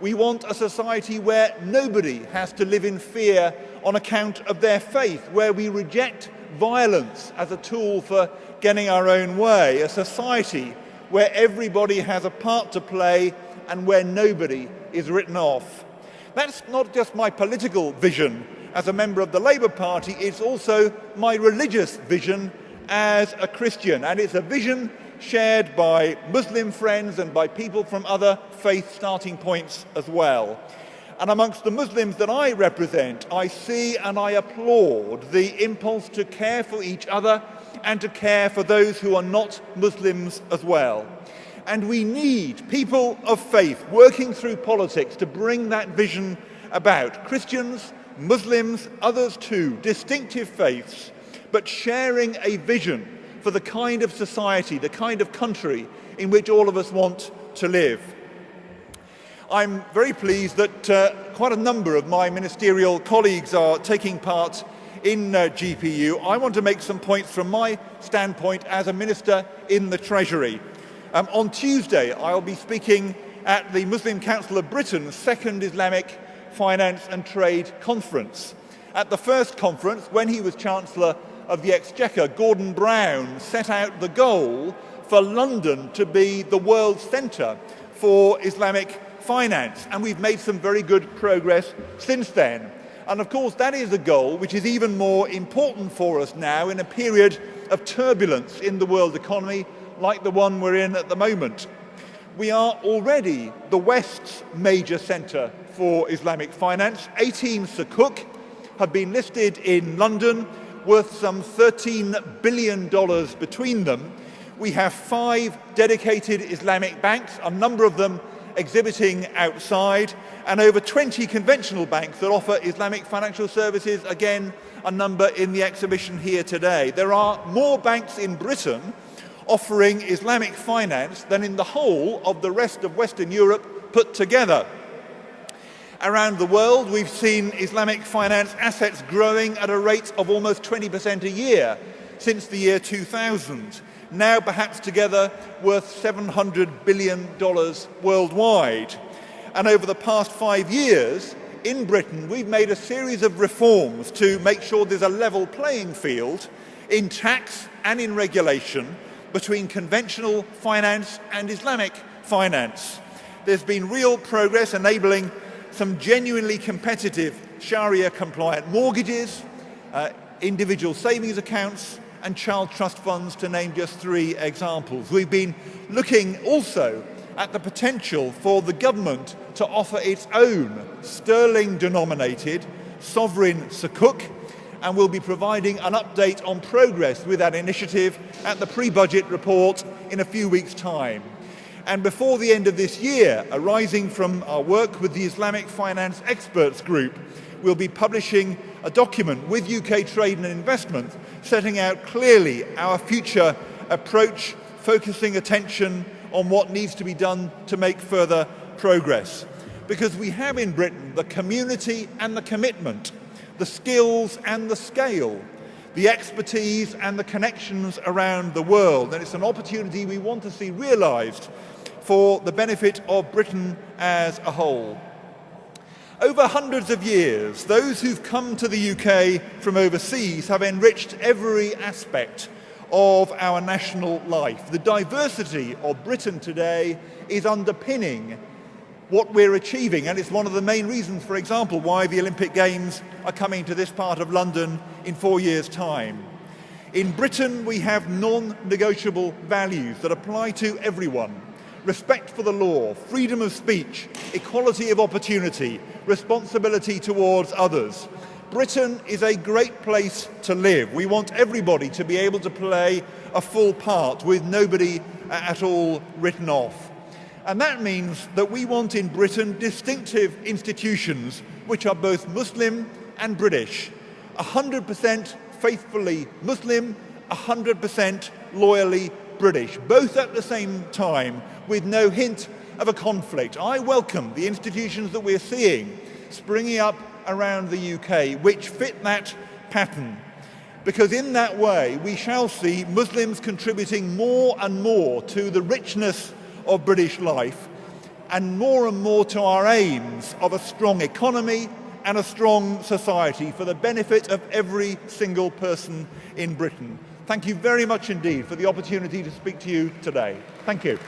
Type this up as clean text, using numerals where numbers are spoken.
We want a society where nobody has to live in fear on account of their faith, where we reject violence as a tool for getting our own way, a society where everybody has a part to play and where nobody is written off. That's not just my political vision as a member of the Labour Party, it's also my religious vision as a Christian, and it's a vision shared by Muslim friends and by people from other faith starting points as well. And amongst the Muslims that I represent, I see and I applaud the impulse to care for each other and to care for those who are not Muslims as well. And we need people of faith working through politics to bring that vision about. Christians, Muslims, others too, distinctive faiths, but sharing a vision for the kind of society, the kind of country in which all of us want to live. I'm very pleased that quite a number of my ministerial colleagues are taking part in GPU. I want to make some points from my standpoint as a minister in the Treasury. On Tuesday, I'll be speaking at the Muslim Council of Britain's second Islamic Finance and Trade Conference. At the first conference, when he was Chancellor of the Exchequer, Gordon Brown set out the goal for London to be the world centre for Islamic finance, and we've made some very good progress since then. And of course, that is a goal which is even more important for us now in a period of turbulence in the world economy like the one we're in at the moment. We are already the West's major centre for Islamic finance. 18 sukuk have been listed in London, worth some $13 billion between them. We have 5 dedicated Islamic banks, a number of them exhibiting outside, and over 20 conventional banks that offer Islamic financial services, again, a number in the exhibition here today. There are more banks in Britain offering Islamic finance than in the whole of the rest of Western Europe put together. Around the world, we've seen Islamic finance assets growing at a rate of almost 20% a year since the year 2000, now perhaps together worth $700 billion worldwide. And over the past 5 years, in Britain, we've made a series of reforms to make sure there's a level playing field in tax and in regulation between conventional finance and Islamic finance. There's been real progress enabling some genuinely competitive Sharia-compliant mortgages, individual savings accounts, and child trust funds, to name just 3 examples. We've been looking also at the potential for the government to offer its own sterling-denominated sovereign sukuk, and we'll be providing an update on progress with that initiative at the pre-budget report in a few weeks' time. And before the end of this year, arising from our work with the Islamic Finance Experts Group, we'll be publishing a document with UK Trade and Investment setting out clearly our future approach, focusing attention on what needs to be done to make further progress. Because we have in Britain the community and the commitment, the skills and the scale, the expertise and the connections around the world, and it's an opportunity we want to see realised for the benefit of Britain as a whole. Over hundreds of years, those who've come to the UK from overseas have enriched every aspect of our national life. The diversity of Britain today is underpinning what we're achieving, and it's one of the main reasons, for example, why the Olympic Games are coming to this part of London in 4 years' time. In Britain, we have non-negotiable values that apply to everyone. Respect for the law, freedom of speech, equality of opportunity, responsibility towards others. Britain is a great place to live. We want everybody to be able to play a full part with nobody at all written off. And that means that we want in Britain distinctive institutions which are both Muslim and British. 100% faithfully Muslim, 100% loyally British, both at the same time, with no hint of a conflict. I welcome the institutions that we're seeing springing up around the UK, which fit that pattern, because in that way we shall see Muslims contributing more and more to the richness of British life, and more to our aims of a strong economy and a strong society for the benefit of every single person in Britain. Thank you very much indeed for the opportunity to speak to you today. Thank you.